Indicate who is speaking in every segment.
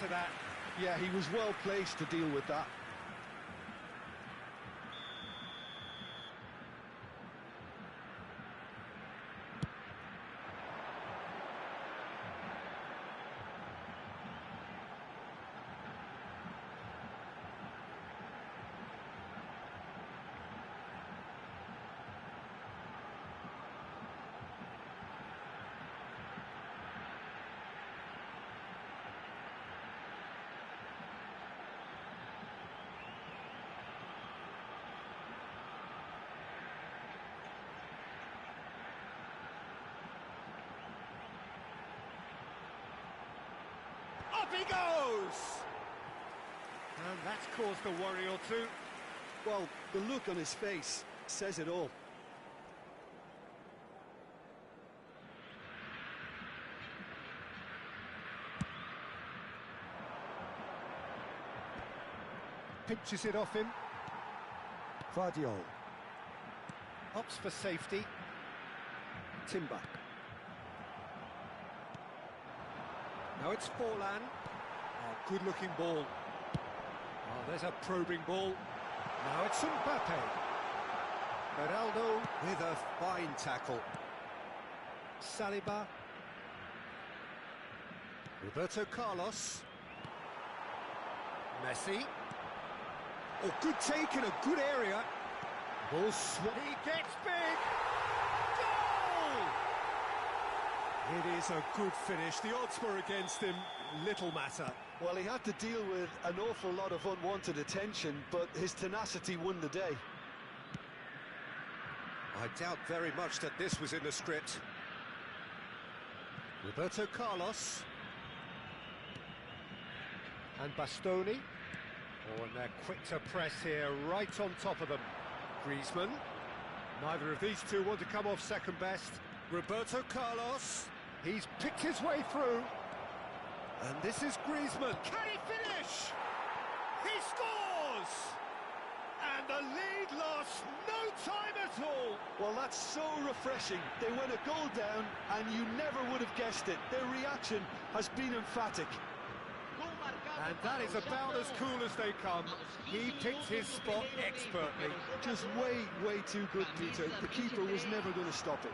Speaker 1: to that.
Speaker 2: Yeah, he was well placed to deal with that.
Speaker 1: Up he goes! And that's caused a worry or two.
Speaker 2: Well, the look on his face says it all.
Speaker 1: Pinches it off him.
Speaker 2: Vardiol.
Speaker 1: Opts for safety.
Speaker 2: Timber.
Speaker 1: Now it's Forlan. Oh, good-looking ball. Oh, there's a probing ball. Now it's Mbappe.
Speaker 3: Ronaldo with a fine tackle.
Speaker 1: Saliba.
Speaker 3: Roberto Carlos.
Speaker 1: Messi.
Speaker 3: Oh, good take in a good area.
Speaker 1: Ball swat. He gets big. Goal!
Speaker 3: It is a good finish. The odds were against him. Little matter.
Speaker 2: Well, he had to deal with an awful lot of unwanted attention, but his tenacity won the day.
Speaker 3: I doubt very much that this was in the script. Roberto Carlos.
Speaker 1: And Bastoni. Oh, and they're quick to press here, right on top of them. Griezmann. Neither of these two want to come off second best.
Speaker 3: Roberto Carlos.
Speaker 1: He's picked his way through.
Speaker 3: And this is Griezmann.
Speaker 1: Can he finish? He scores! And the lead lost no time at all.
Speaker 2: Well, that's so refreshing. They went a goal down, and you never would have guessed it. Their reaction has been emphatic.
Speaker 1: And that is about as cool as they come. He picked his spot expertly.
Speaker 2: Just way, way too good, Peter. The keeper was never going to stop it.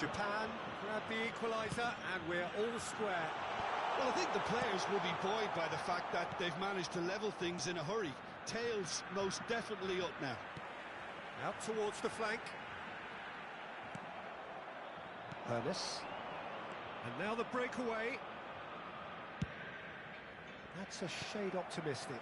Speaker 1: Japan grabbed the equaliser, and we're all square.
Speaker 2: Well, I think the players will be buoyed by the fact that they've managed to level things in a hurry. Tails most definitely up now.
Speaker 1: Out towards the flank.
Speaker 2: Ernest.
Speaker 1: And now the breakaway. That's a shade optimistic.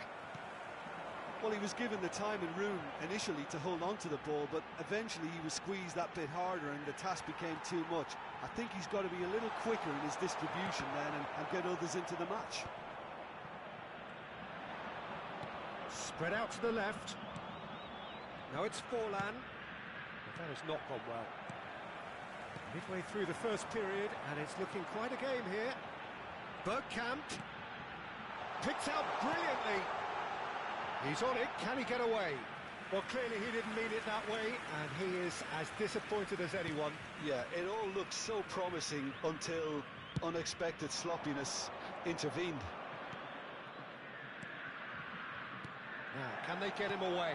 Speaker 2: Well, he was given the time and room initially to hold on to the ball, but eventually he was squeezed that bit harder and the task became too much. I think he's got to be a little quicker in his distribution then and get others into the match.
Speaker 1: Spread out to the left. Now it's Forlan. But that has not gone well. Midway through the first period, and it's looking quite a game here. Bergkamp. Picked out brilliantly. He's on it, can he get away? Well, clearly he didn't mean it that way, and he is as disappointed as anyone.
Speaker 2: Yeah, it all looked so promising until unexpected sloppiness intervened.
Speaker 1: Now, can they get him away?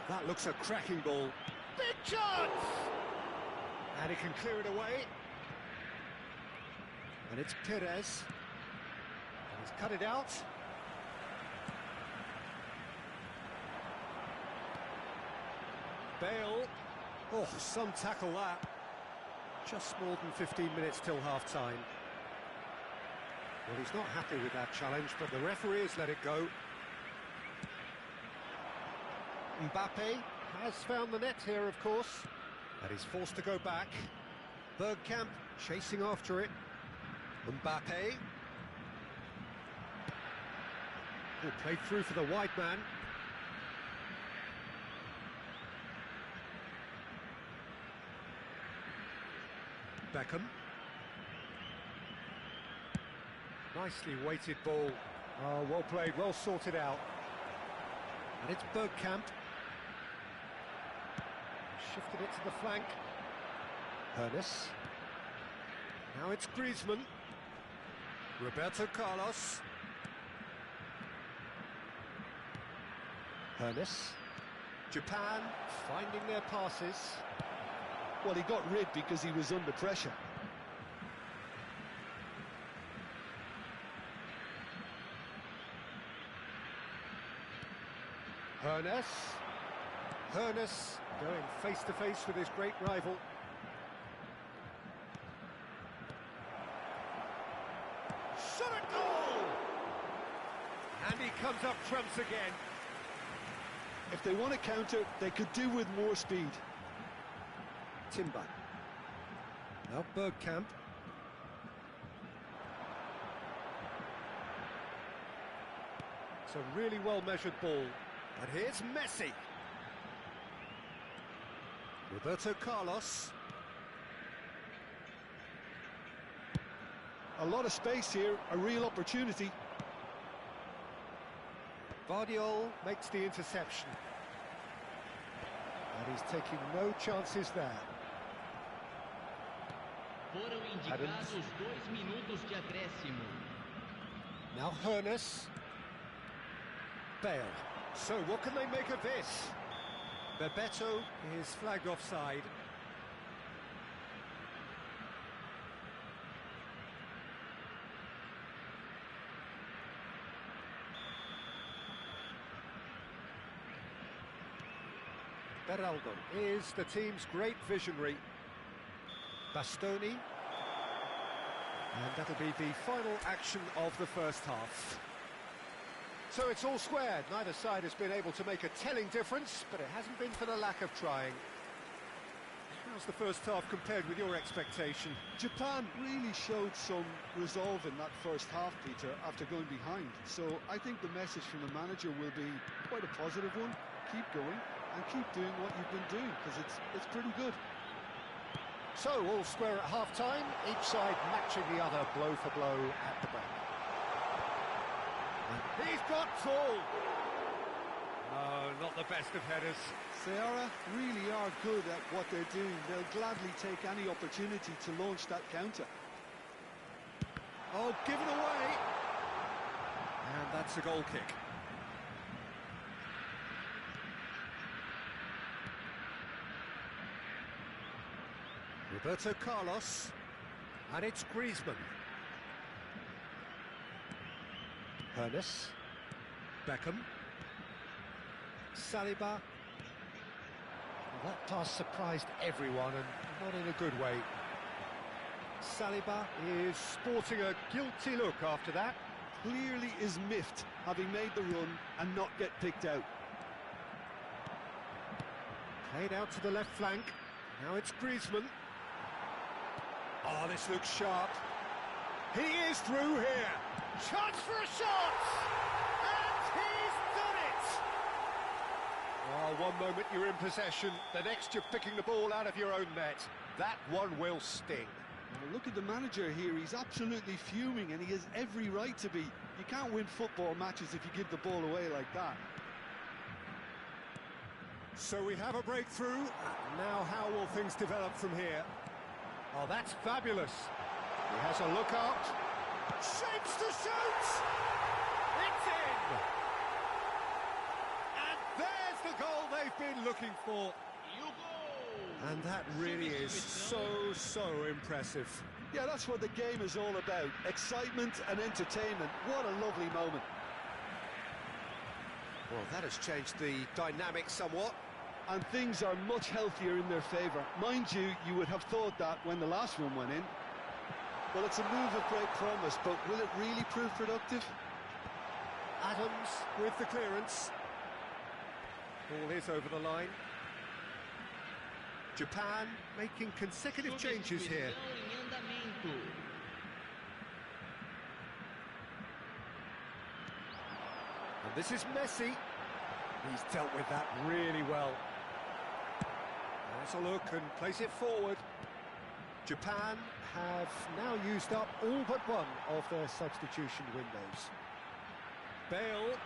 Speaker 3: That looks a cracking ball.
Speaker 1: Big chance! And he can clear it away. And it's Perez. And he's cut it out. Bale. Oh, some tackle that. Just more than 15 minutes till half-time. Well, he's not happy with that challenge, but the referee has let it go. Mbappe has found the net here, of course, and he's forced to go back. Bergkamp chasing after it. Mbappe. Oh, played through for the wide man. Beckham. Nicely weighted ball. Oh, well played, well sorted out. And it's Bergkamp. Shifted it to the flank. Ernest. Now it's Griezmann. Roberto Carlos. Hernes. Japan finding their passes.
Speaker 2: Well, he got rid because he was under pressure.
Speaker 1: Hernes. Hernes going face-to-face with his great rival. Shot at goal! And he comes up trumps again.
Speaker 2: If they want to counter, they could do with more speed.
Speaker 1: Timber. Now Bergkamp. It's a really well-measured ball. And here's Messi. Roberto Carlos.
Speaker 2: A lot of space here, a real opportunity.
Speaker 1: Vardiol makes the interception. And he's taking no chances there.
Speaker 4: Foram indicados 2 minutos de acréscimo.
Speaker 1: Now Hernes. Bale. So what can they make of this? Bebeto is flagged offside. Beraldo is the team's great visionary. Bastoni. And that'll be the final action of the first half. So it's all squared. Neither side has been able to make a telling difference, but it hasn't been for the lack of trying. How's the first half compared with your expectation?
Speaker 2: Japan really showed some resolve in that first half, Peter, after going behind. So I think the message from the manager will be quite a positive one. Keep going and keep doing what you've been doing, because it's pretty good.
Speaker 1: So all square at half-time, each side matching the other blow for blow at the break. He's got full. Oh, not the best of headers.
Speaker 2: Seara really are good at what they're doing. They'll gladly take any opportunity to launch that counter.
Speaker 1: Oh, given away. And that's a goal kick. Roberto Carlos. And it's Griezmann. Hernes. Beckham. Saliba. That pass surprised everyone, and not in a good way. Saliba is sporting a guilty look after that.
Speaker 2: Clearly is miffed, having made the run and not get picked out.
Speaker 1: Played out to the left flank. Now it's Griezmann. Oh, this looks sharp. He is through here. Chance for a shot! And he's done it! Oh, one moment you're in possession, the next you're picking the ball out of your own net. That one will sting.
Speaker 2: Well, look at the manager here. He's absolutely fuming, and he has every right to be. You can't win football matches if you give the ball away like that.
Speaker 1: So we have a breakthrough. Now how will things develop from here? Oh, that's fabulous. He has a look out. Shapes to shoot! It's in! And there's the goal they've been looking for. And that really is so impressive.
Speaker 2: Yeah, that's what the game is all about. Excitement and entertainment. What a lovely moment.
Speaker 1: Well, that has changed the dynamic somewhat.
Speaker 2: And things are much healthier in their favour. Mind you, you would have thought that when the last one went in. Well, it's a move of great promise, but will it really prove productive?
Speaker 1: Adams with the clearance. Ball is over the line. Japan making consecutive changes here. And this is Messi. He's dealt with that really well. Has a look and plays it forward. Japan have now used up all but one of their substitution windows. Bale.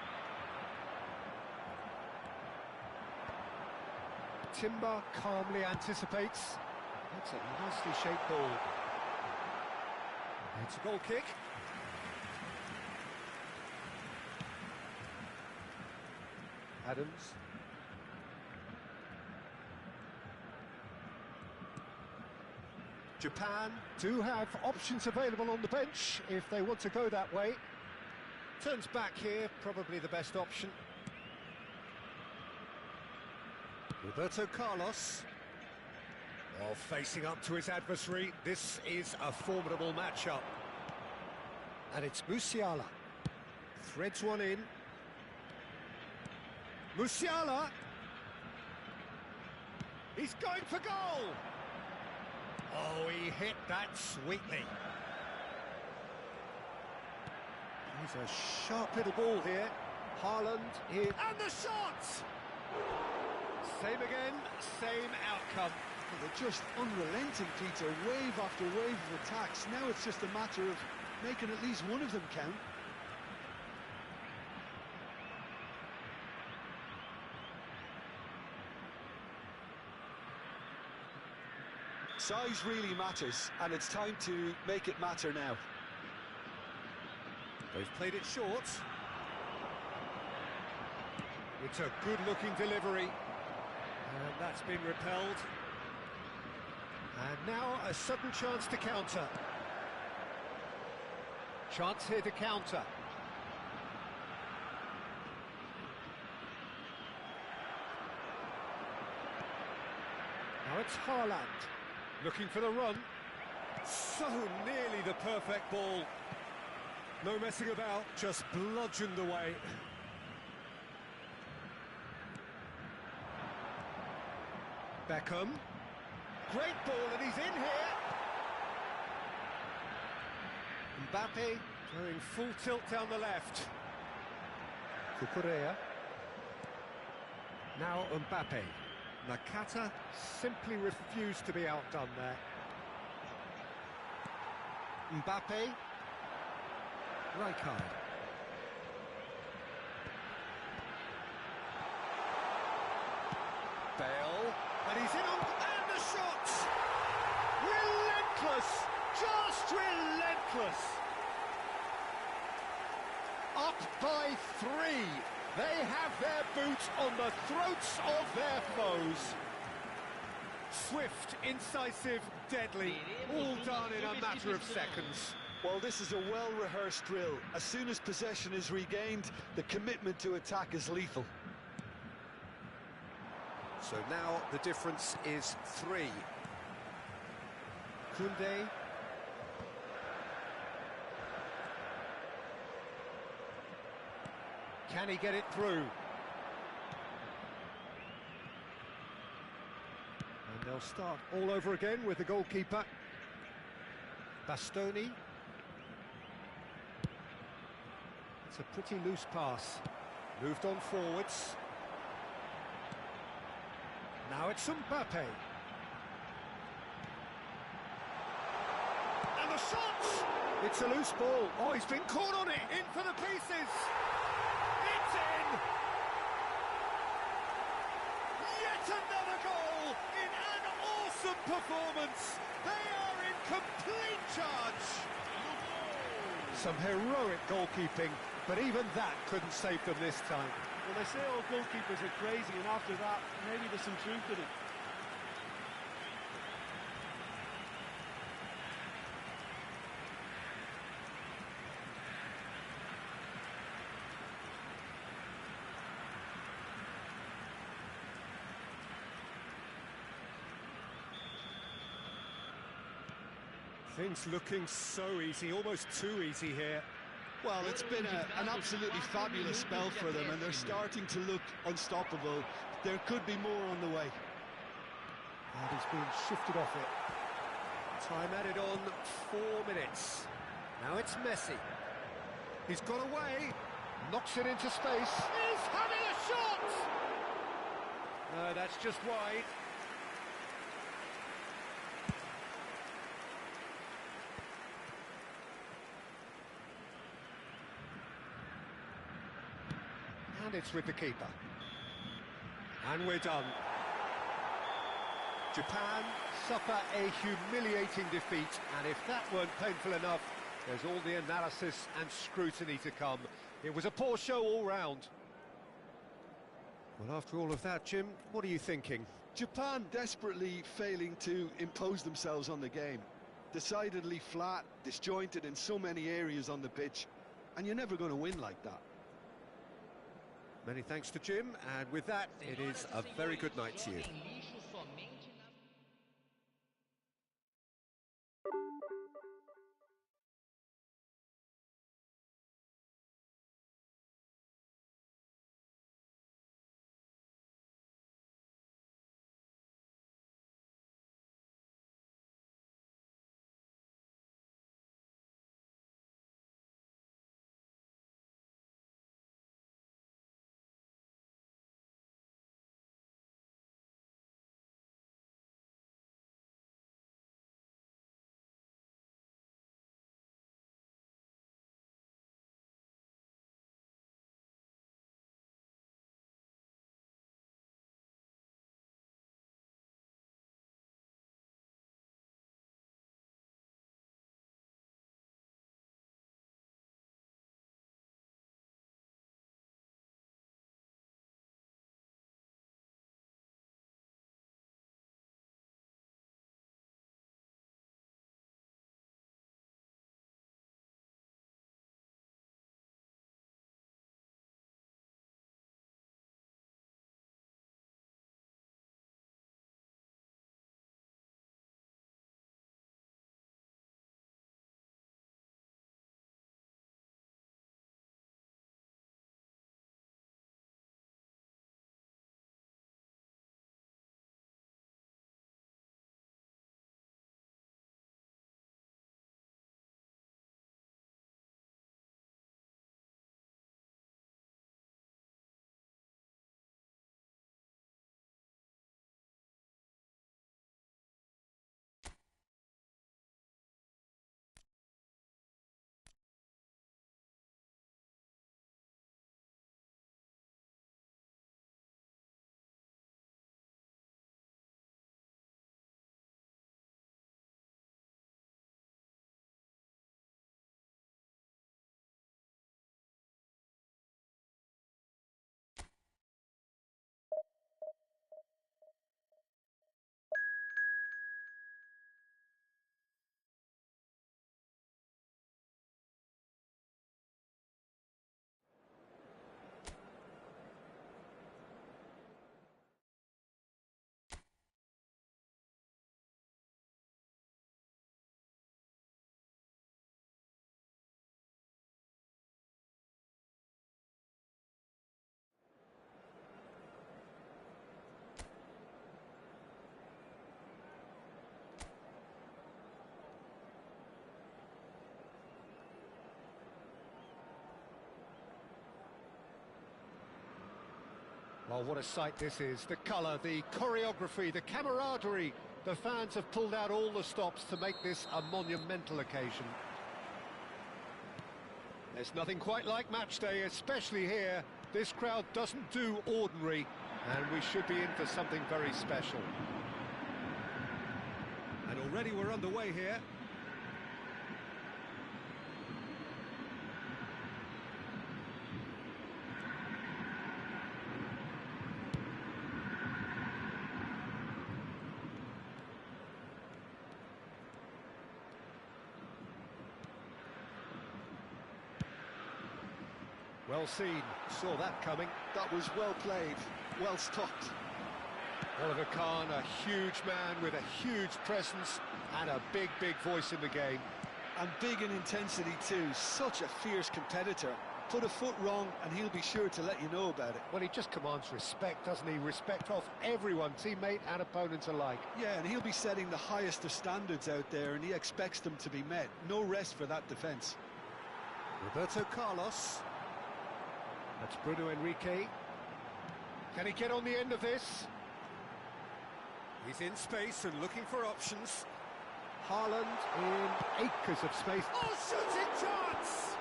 Speaker 1: Timber calmly anticipates. That's a nicely shaped ball. It's a goal kick. Adams. Japan do have options available on the bench if they want to go that way. Turns back here, probably the best option. Roberto Carlos. Well, facing up to his adversary, this is a formidable matchup. And it's Musiala. Threads one in. Musiala! He's going for goal! Oh, he hit that sweetly. He's a sharp little ball here. Haaland here. And the shot! Same again, same outcome.
Speaker 2: Well, they're just unrelenting, Peter. Wave after wave of attacks. Now it's just a matter of making at least one of them count. Size really matters, and it's time to make it matter now.
Speaker 1: They've played it short. It's a good-looking delivery. And that's been repelled. And now a sudden chance to counter. Chance here to counter. Now it's Haaland. Looking for the run. So nearly the perfect ball. No messing about, just bludgeoned away. Beckham. Great ball, and he's in here. Mbappe going full tilt down the left. Cucurella. Now Mbappe. Nakata simply refused to be outdone there. Mbappe. Rijkaard. Bale. And he's in on... And the shot! Relentless! Just relentless! Up by 3. They have their boot on the throats of their foes. Swift, incisive, deadly, all done in a matter of seconds.
Speaker 2: Well, this is a well-rehearsed drill. As soon as possession is regained, the commitment to attack is lethal.
Speaker 1: So now the difference is 3. Koundé. Can he get it through? And they'll start all over again with the goalkeeper. Bastoni. It's a pretty loose pass. Moved on forwards. Now it's Mbappe. And the shot! It's a loose ball. Oh, he's been caught on it. In for the pieces. It's in! Yet another goal in an awesome performance. They are in complete charge. Some heroic goalkeeping, but even that couldn't save them this time.
Speaker 2: Well, they say all goalkeepers are crazy, and after that, maybe there's some truth in it.
Speaker 1: Things looking so easy, almost too easy here.
Speaker 2: Well, it's been an absolutely fabulous spell for them, and they're starting to look unstoppable. There could be more on the way.
Speaker 1: And he's been shifted off it. Time added on, 4 minutes. Now it's Messi. He's got away, knocks it into space. He's having a shot! No, that's just wide. And it's with the keeper. And we're done. Japan suffer a humiliating defeat, and if that weren't painful enough, There's all the analysis and scrutiny to come. It was a poor show all round. Well, after all of that, Jim, what are you thinking?
Speaker 2: Japan desperately failing to impose themselves on the game. Decidedly flat, disjointed in so many areas on the pitch, and you're never going to win like that.
Speaker 1: Many thanks to Jim, and with that, it is a very good night to you. Well, what a sight this is. The colour, the choreography, the camaraderie. The fans have pulled out all the stops to make this a monumental occasion. There's nothing quite like match day, especially here. This crowd doesn't do ordinary, and we should be in for something very special.
Speaker 3: And already we're underway here.
Speaker 1: Well seen, saw that coming.
Speaker 2: That was well played, well stopped.
Speaker 1: Oliver Kahn, a huge man with a huge presence and a big, big voice in the game.
Speaker 2: And big in intensity too, such a fierce competitor. Put a foot wrong and he'll be sure to let you know about it.
Speaker 1: Well, he just commands respect, doesn't he? Respect off everyone, teammate and opponent alike.
Speaker 2: Yeah, and he'll be setting the highest of standards out there, and he expects them to be met. No rest for that defence.
Speaker 1: Roberto Carlos. That's Bruno Henrique. Can he get on the end of this?
Speaker 3: He's in space and looking for options.
Speaker 1: Haaland in acres of space.
Speaker 3: Oh, shooting chance!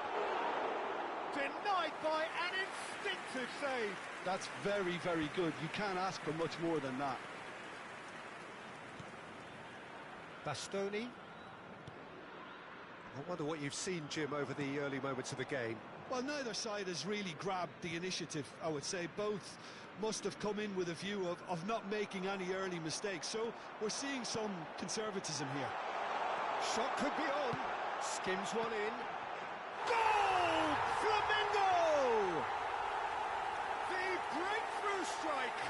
Speaker 3: Denied by an instinctive save.
Speaker 2: That's very, very good. You can't ask for much more than that.
Speaker 1: Bastoni. I wonder what you've seen, Jim, over the early moments of the game.
Speaker 2: Well, neither side has really grabbed the initiative, I would say. Both must have come in with a view of not making any early mistakes. So we're seeing some conservatism here.
Speaker 1: Shot could be on. Skims one in. Goal! Flamengo! The breakthrough strike!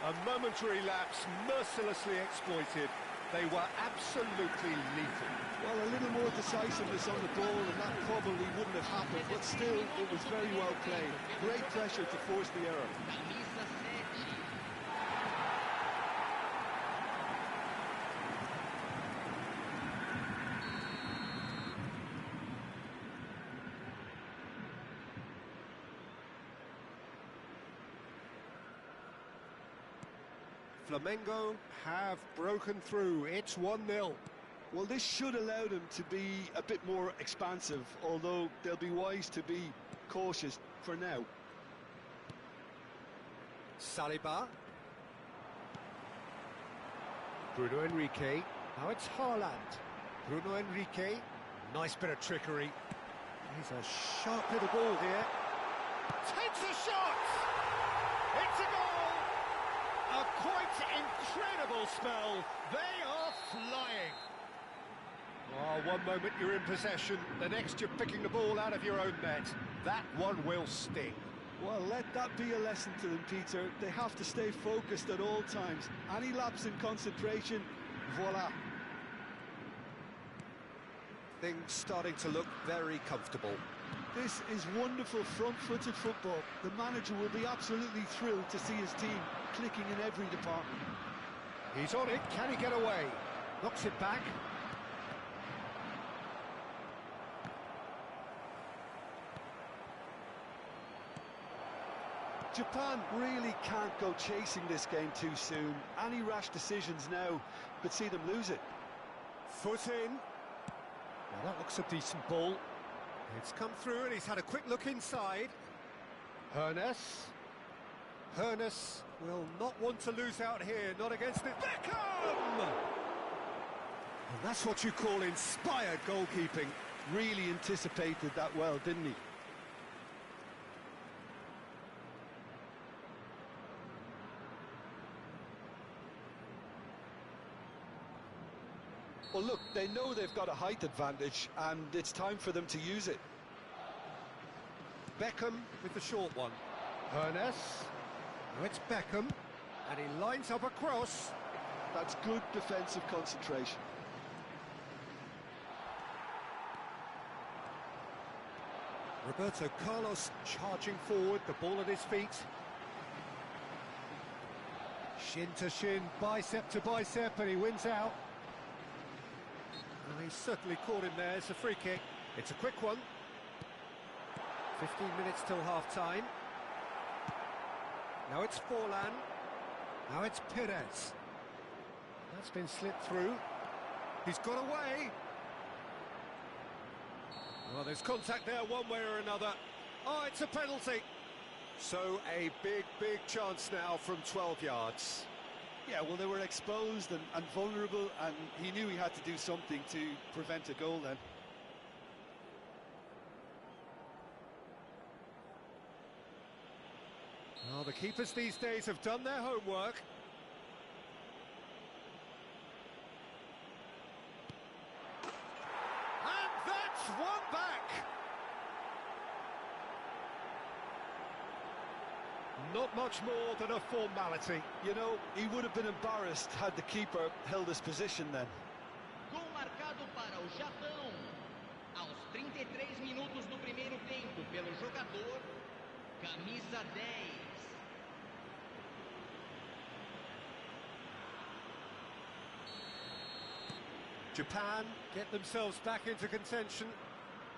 Speaker 1: A momentary lapse mercilessly exploited. They were absolutely lethal.
Speaker 2: Well, a little more decisiveness on the ball and that probably wouldn't have happened, but still, it was very well played. Great pressure to force the error.
Speaker 4: Camisa 7.
Speaker 1: Flamengo have broken through. It's 1-0.
Speaker 2: Well, this should allow them to be a bit more expansive, although they'll be wise to be cautious for now.
Speaker 1: Saliba. Bruno Henrique. Now it's Haaland. Bruno Henrique. Nice bit of trickery. He's a sharp little ball here. Takes a shot! It's a goal! A quite incredible spell. They are flying. Oh, one moment you're in possession, the next you're picking the ball out of your own net. That one will sting.
Speaker 2: Well, let that be a lesson to them, Peter. They have to stay focused at all times. Any lapse in concentration, voila.
Speaker 1: Things starting to look very comfortable.
Speaker 2: This is wonderful front-footed football. The manager will be absolutely thrilled to see his team clicking in every department.
Speaker 1: He's on it, can he get away? Knocks it back.
Speaker 2: Japan really can't go chasing this game too soon. Any rash decisions now could see them lose it.
Speaker 1: Foot in. Well, that looks a decent ball. It's come through and he's had a quick look inside. Hernes. Hernes will not want to lose out here, not against it. Beckham! And that's what you call inspired goalkeeping.
Speaker 2: Really anticipated that well, didn't he? Well, look, they know they've got a height advantage, and it's time for them to use it.
Speaker 1: Beckham with the short one. Hernes. Now it's Beckham. And he lines up a cross.
Speaker 2: That's good defensive concentration.
Speaker 1: Roberto Carlos charging forward, the ball at his feet. Shin to shin, bicep to bicep, and he wins out. And he's certainly caught him there. It's a free kick. It's a quick one. 15 minutes till half-time. Now it's Forlan. Now it's Perez. That's been slipped through. He's got away. Well, there's contact there one way or another. Oh, it's a penalty. So a big chance now from 12 yards.
Speaker 2: Yeah, well, they were exposed and vulnerable, and he knew he had to do something to prevent a goal then.
Speaker 1: Well, the keepers these days have done their homework. And that's one back. Not much more than a formality.
Speaker 2: You know, he would have been embarrassed had the keeper held his position then.
Speaker 4: Gol marcado para o Japão. Aos 33 minutos do primeiro tempo pelo jogador, camisa 10.
Speaker 1: Japan get themselves back into contention.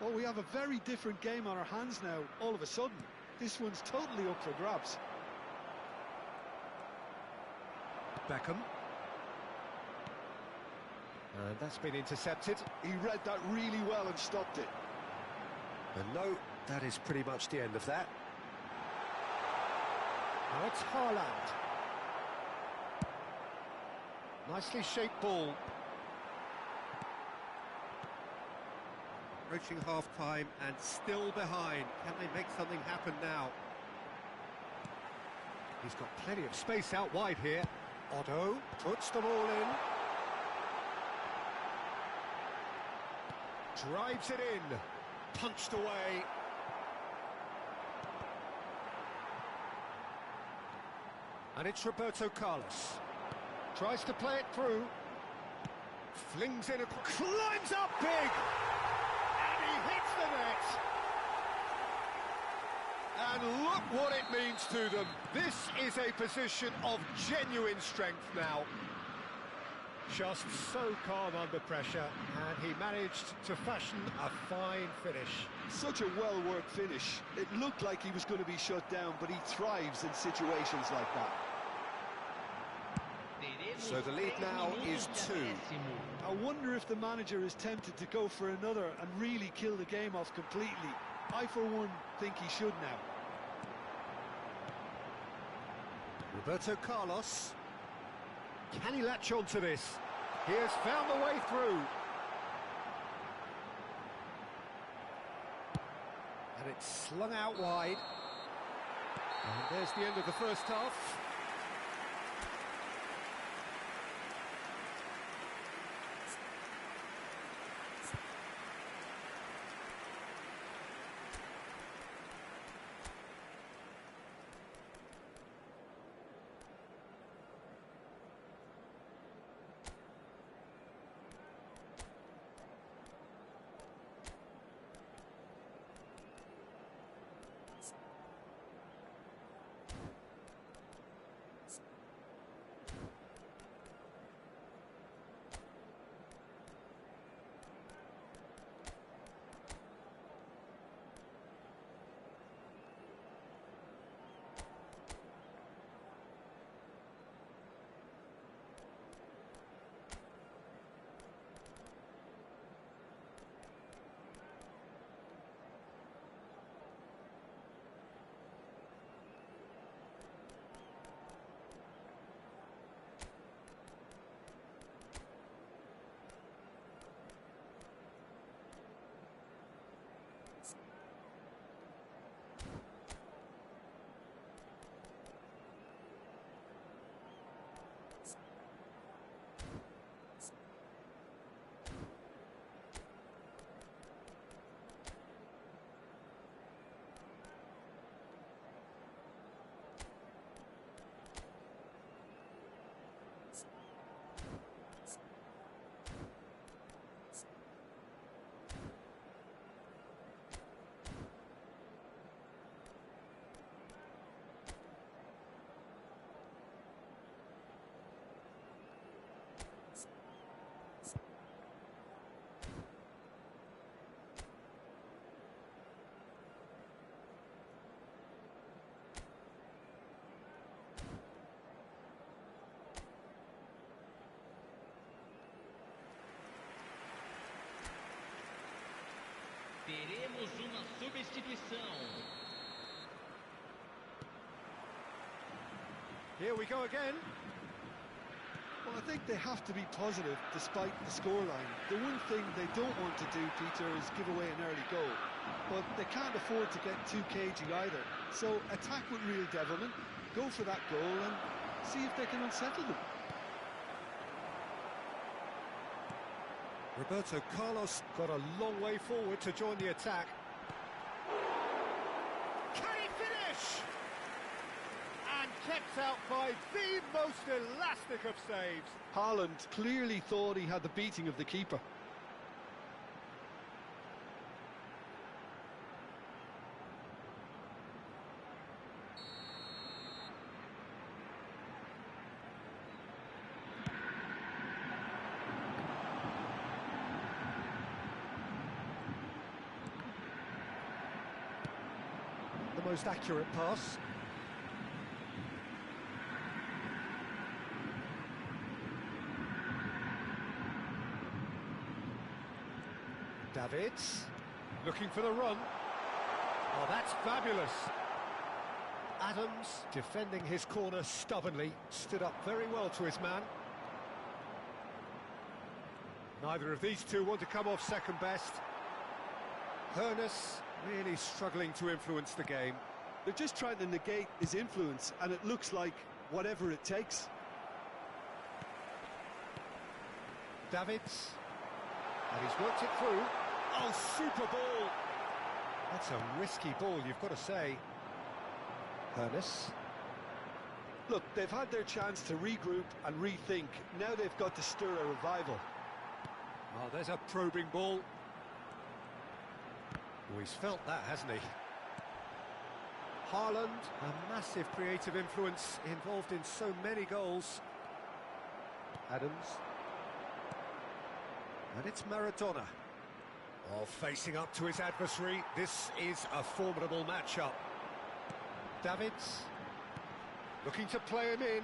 Speaker 2: Well, we have a very different game on our hands now, all of a sudden. This one's totally up for grabs.
Speaker 1: Beckham. And that's been intercepted.
Speaker 2: He read that really well and stopped it.
Speaker 1: And no, that is pretty much the end of that. Now it's Haaland. Nicely shaped ball. Approaching half-time and still behind. Can they make something happen now? He's got plenty of space out wide here. Otto puts the ball in. Drives it in. Punched away. And it's Roberto Carlos. Tries to play it through. Flings in, climbs up big! And he hits the net! And look what it means to them. This is a position of genuine strength now. Just so calm under pressure, and he managed to fashion a fine finish.
Speaker 2: Such a well-worked finish. It looked like he was going to be shut down, but he thrives in situations like that.
Speaker 1: So the lead now is 2.
Speaker 2: I wonder if the manager is tempted to go for another and really kill the game off completely. I, for one, think he should now.
Speaker 1: Roberto Carlos. Can he latch on to this? He has found the way through. And it's slung out wide. And there's the end of the first half.
Speaker 4: Teremos uma substituição.
Speaker 1: Here we go again.
Speaker 2: Well, I think they have to be positive despite the scoreline. The one thing they don't want to do, Peter, is give away an early goal. But they can't afford to get too cagey either. So attack with real devilment, go for that goal and see if they can unsettle them.
Speaker 1: Roberto Carlos got a long way forward to join the attack. Can he finish? And kept out by the most elastic of saves.
Speaker 2: Haaland clearly thought he had the beating of the keeper.
Speaker 1: The most accurate pass. Davids, looking for the run. Oh, that's fabulous. Adams, defending his corner stubbornly, stood up very well to his man. Neither of these two want to come off second best. Hoeneß really struggling to influence the game.
Speaker 2: They're just trying to negate his influence, and it looks like whatever it takes.
Speaker 1: Davids. And he's worked it through. Oh, super ball! That's a risky ball, you've got to say. Hoeneß.
Speaker 2: Look, they've had their chance to regroup and rethink. Now they've got to stir a revival.
Speaker 1: Oh, there's a probing ball. Oh, he's felt that, hasn't he? Haaland, a massive creative influence involved in so many goals. Adams. And it's Maradona. Oh, facing up to his adversary. This is a formidable matchup. Davids. Looking to play him in.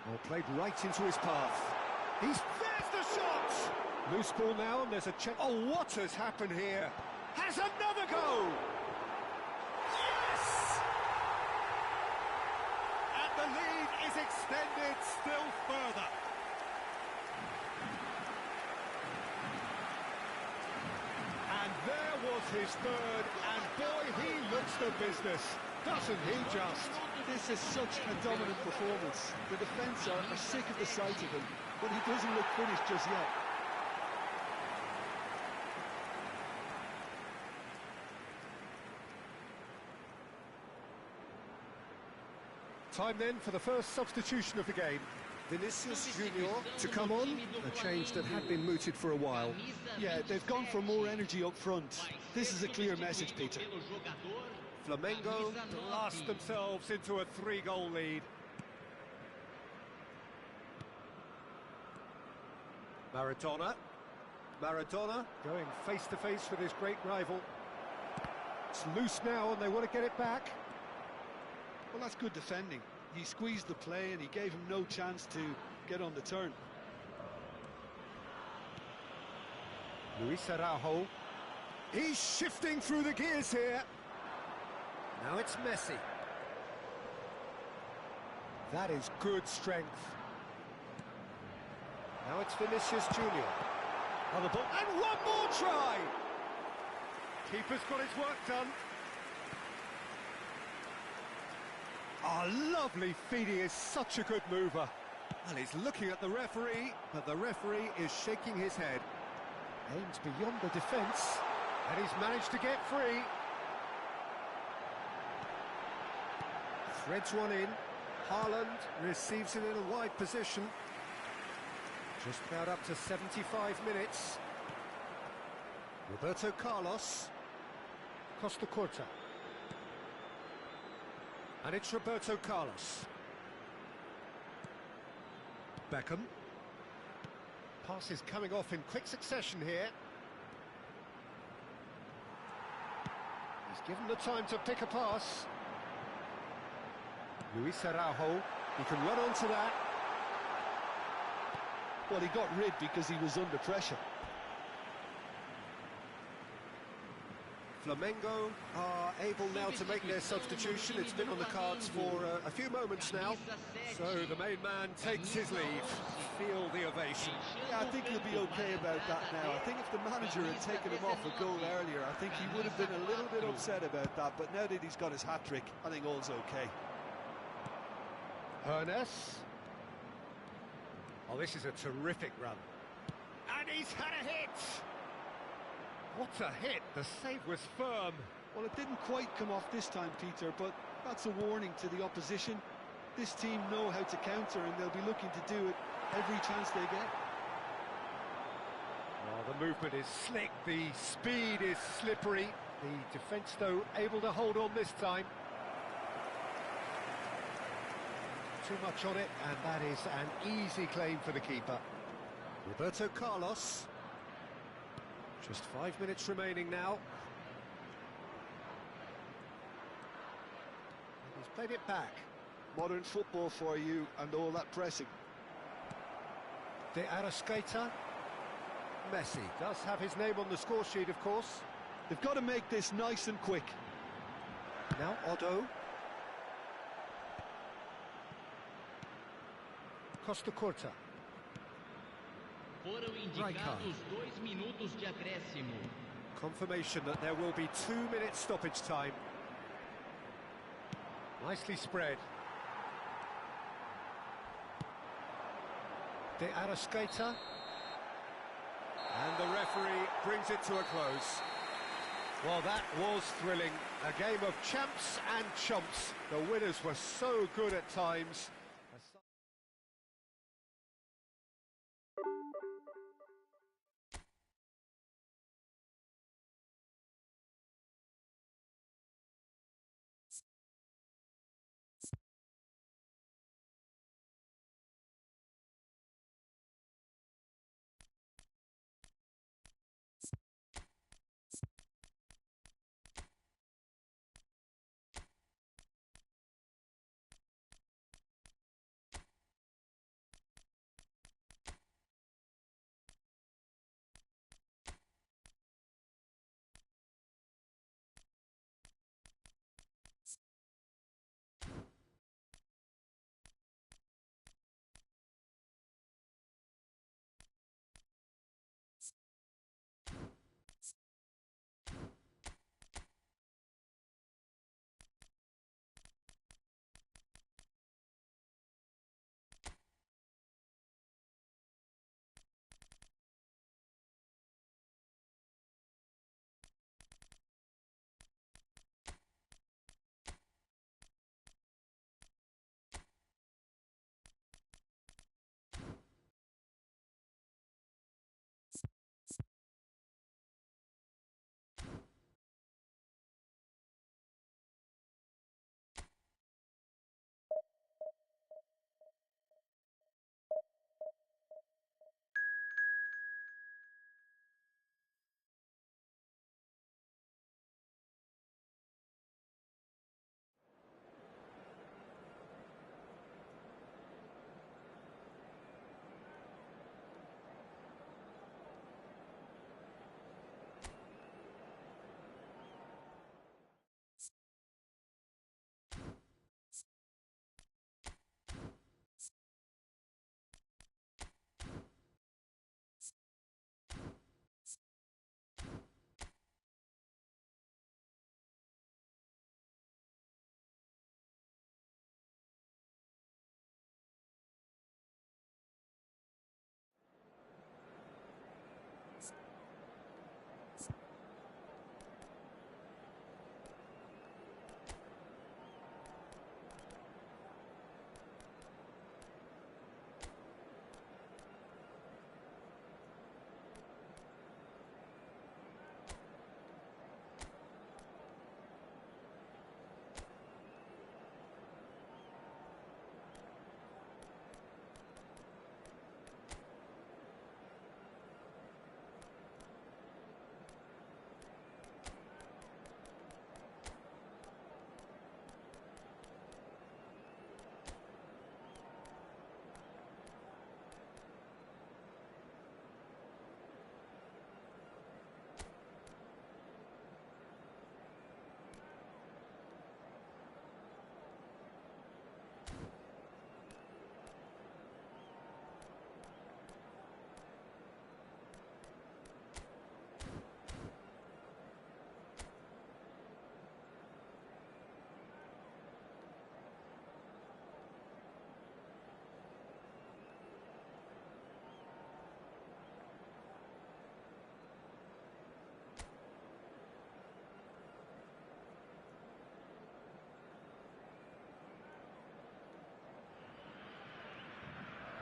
Speaker 1: Oh, played right into his path. There's the shot! Loose ball now, and there's a check. Oh, what has happened here? Has another go! Yes! And the lead is extended still further. And there was his third, and boy, he looks the business, doesn't he just?
Speaker 2: This is such a dominant performance. The defence are sick of the sight of him, but he doesn't look finished just yet.
Speaker 1: Time then for the first substitution of the game. Vinicius Junior to come on, a change that had been mooted for a while.
Speaker 2: Yeah, they've gone for more energy up front. This is a clear message, Peter.
Speaker 1: Flamengo blast themselves into a 3-goal lead. Maradona. Maradona going face-to-face with his great rival. It's loose now and they want to get it back.
Speaker 2: Well, that's good defending. He squeezed the play and he gave him no chance to get on the turn.
Speaker 1: Luis Araujo. He's shifting through the gears here. Now it's Messi. That is good strength. Now it's Vinicius Junior. On the ball, and one more try! Keeper's got his work done. Oh, lovely feed. He is such a good mover. And he's looking at the referee, but the referee is shaking his head. Aims beyond the defence, and he's managed to get free. Threads one in. Haaland receives it in a wide position. Just about up to 75 minutes. Roberto Carlos. Costa Curta. And it's Roberto Carlos. Beckham. Pass is coming off in quick succession here. He's given the time to pick a pass. Luis Araujo, he can run onto that.
Speaker 2: Well, he got rid because he was under pressure.
Speaker 1: Flamengo are able now to make their substitution. It's been on the cards for a few moments now. So the main man takes his leave. Feel the ovation.
Speaker 2: Yeah, I think he'll be okay about that now. I think if the manager had taken him off a goal earlier, I think he would have been a little bit upset about that. But now that he's got his hat-trick, I think all's okay.
Speaker 1: Hoeneß. Oh, this is a terrific run. And he's had a hit! What a hit! The save was firm.
Speaker 2: Well, it didn't quite come off this time, Peter, but that's a warning to the opposition. This team know how to counter, and they'll be looking to do it every chance they get.
Speaker 1: Oh, the movement is slick, the speed is slippery. The defence, though, able to hold on this time. Too much on it, and that is an easy claim for the keeper. Roberto Carlos. Just 5 minutes remaining now. He's played it back.
Speaker 2: Modern football for you, and all that pressing.
Speaker 1: De Arrascaeta. Messi does have his name on the score sheet, of course.
Speaker 2: They've got to make this nice and quick.
Speaker 1: Now Otto. Costa Curta.
Speaker 4: Foram indicados 2 minutos de acréscimo.
Speaker 1: Confirmation that there will be 2 minutes stoppage time. Nicely spread. De Arrascaeta. And the referee brings it to a close. Well, that was thrilling. A game of champs and chumps. The winners were so good at times.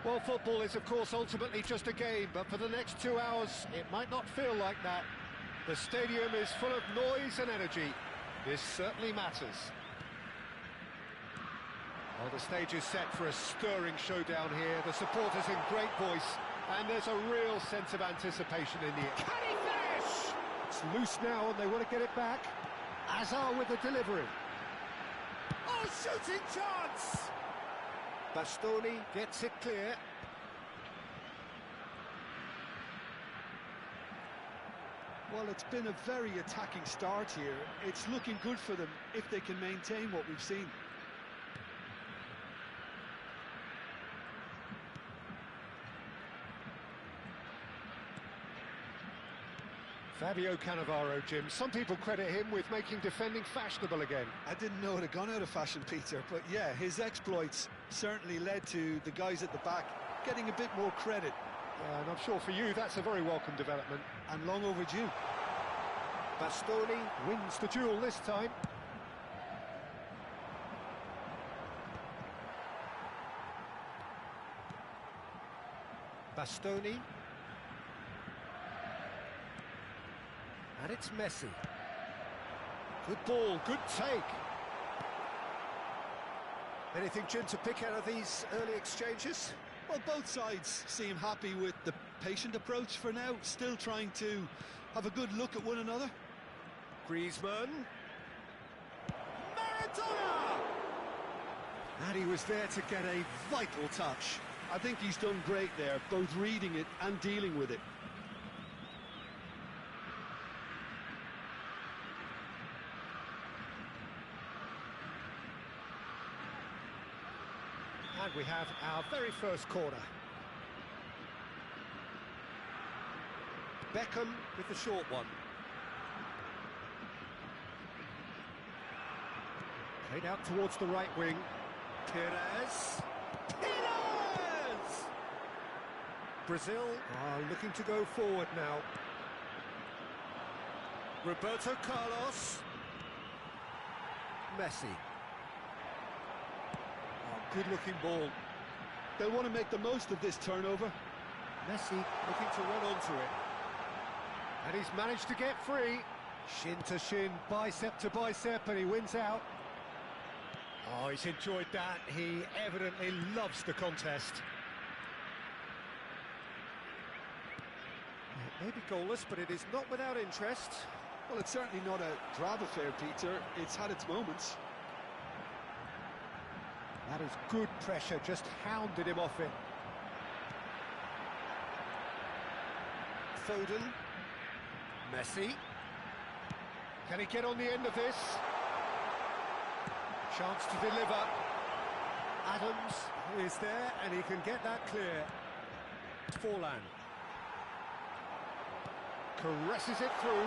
Speaker 1: Well, football is, of course, ultimately just a game, but for the next 2 hours, it might not feel like that. The stadium is full of noise and energy. This certainly matters. Well, the stage is set for a stirring showdown here. The supporters in great voice, and there's a real sense of anticipation in the air. Can he finish? It's loose now, and they want to get it back. Azar with the delivery. Oh, shooting chance! Bastoni gets it clear.
Speaker 2: Well, it's been a very attacking start here. It's looking good for them if they can maintain what we've seen.
Speaker 1: Fabio Cannavaro, Jim. Some people credit him with making defending fashionable again.
Speaker 2: I didn't know it had gone out of fashion, Peter, but yeah, his exploits certainly led to the guys at the back getting a bit more credit.
Speaker 1: Yeah, and I'm sure for you that's a very welcome development.
Speaker 2: And long overdue.
Speaker 1: Bastoni wins the duel this time. Bastoni. And it's Messi. Good ball, good take. Anything, Jim, to pick out of these early exchanges?
Speaker 2: Well, both sides seem happy with the patient approach for now, still trying to have a good look at one another.
Speaker 1: Griezmann. Maradona! And he was there to get a vital touch.
Speaker 2: I think he's done great there, both reading it and dealing with it.
Speaker 1: And we have our very first corner. Beckham with the short one. Played out towards the right wing. Pires. Pires! Brazil are looking to go forward now. Roberto Carlos. Messi. Good-looking ball.
Speaker 2: They'll want to make the most of this turnover.
Speaker 1: Messi looking to run onto it. And he's managed to get free. Shin to shin, bicep to bicep, and he wins out. Oh, he's enjoyed that. He evidently loves the contest. It may be goalless, but it is not without interest.
Speaker 2: Well, it's certainly not a drab affair, Peter. It's had its moments.
Speaker 1: That is good pressure, just hounded him off it. Foden. Messi. Can he get on the end of this? Chance to deliver. Adams is there, and he can get that clear. Forlan. Caresses it through.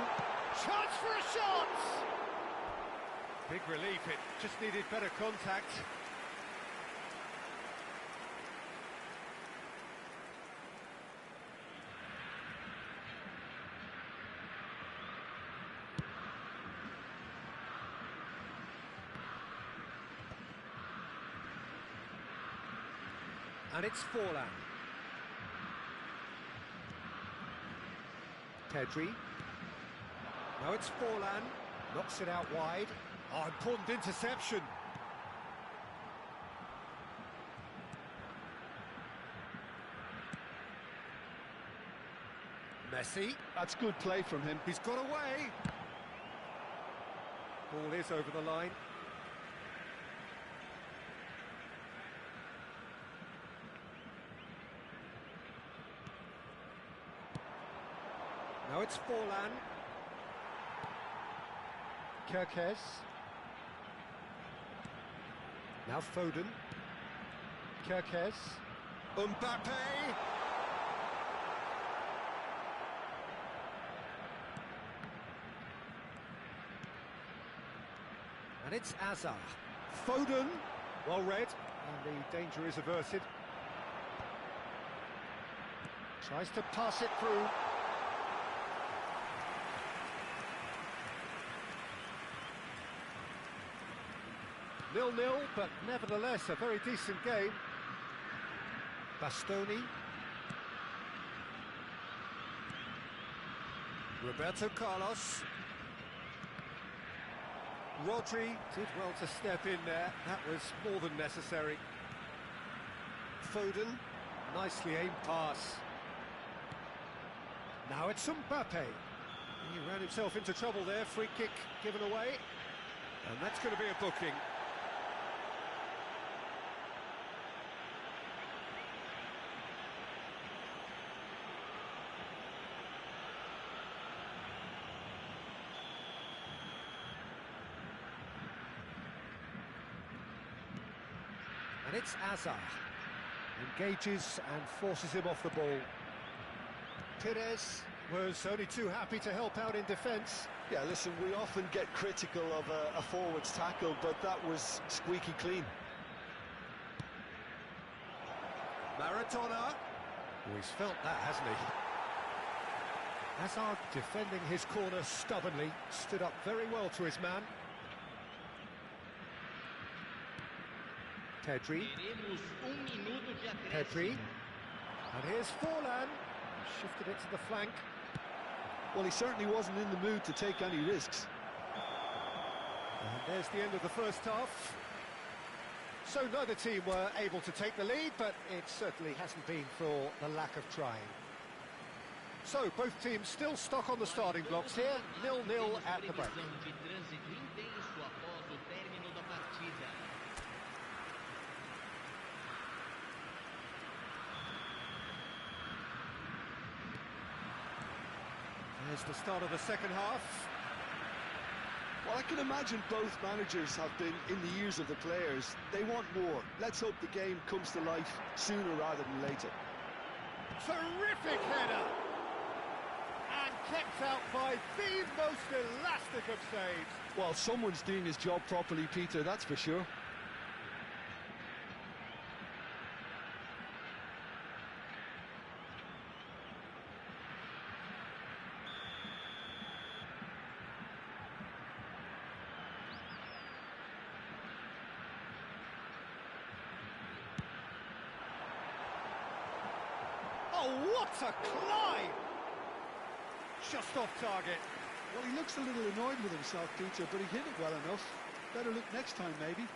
Speaker 1: Chance for a shot! Big relief, it just needed better contact. And it's Forlan. Pedri. Now it's Forlan. Knocks it out wide. Oh, important interception. Messi.
Speaker 2: That's good play from him.
Speaker 1: He's got away. Ball is over the line. Now it's Forlan. Kerkez. Now Foden. Kerkez. Mbappe. And it's Azar. Foden. Well read. And the danger is averted. Tries to pass it through. 0-0, but nevertheless a very decent game. Bastoni. Roberto Carlos. Rodri did well to step in there. That was more than necessary. Foden. Nicely aimed pass. Now it's Mbappe. He ran himself into trouble there. Free kick given away. And that's going to be a booking. And it's Azar. Engages and forces him off the ball. Pires was only too happy to help out in defence.
Speaker 2: Yeah, listen, we often get critical of a forward's tackle, but that was squeaky clean.
Speaker 1: Maradona. Oh, he's felt that, hasn't he? Hazard defending his corner stubbornly, stood up very well to his man. Pedri. Pedri. And here's Forlan. Shifted it to the flank.
Speaker 2: Well, he certainly wasn't in the mood to take any risks.
Speaker 1: And there's the end of the first half. So neither team were able to take the lead, but it certainly hasn't been for the lack of trying. So both teams still stuck on the starting blocks here, 0-0 at the break. There's the start of the second half.
Speaker 2: Well, I can imagine both managers have been in the ears of the players. They want more. Let's hope the game comes to life sooner rather than later.
Speaker 1: Terrific header! And kept out by the most elastic of saves.
Speaker 2: Well, someone's doing his job properly, Peter, that's for sure.
Speaker 1: Oh, what a climb! Just off target.
Speaker 2: Well, he looks a little annoyed with himself, Peter, but he hit it well enough. Better look next time, maybe.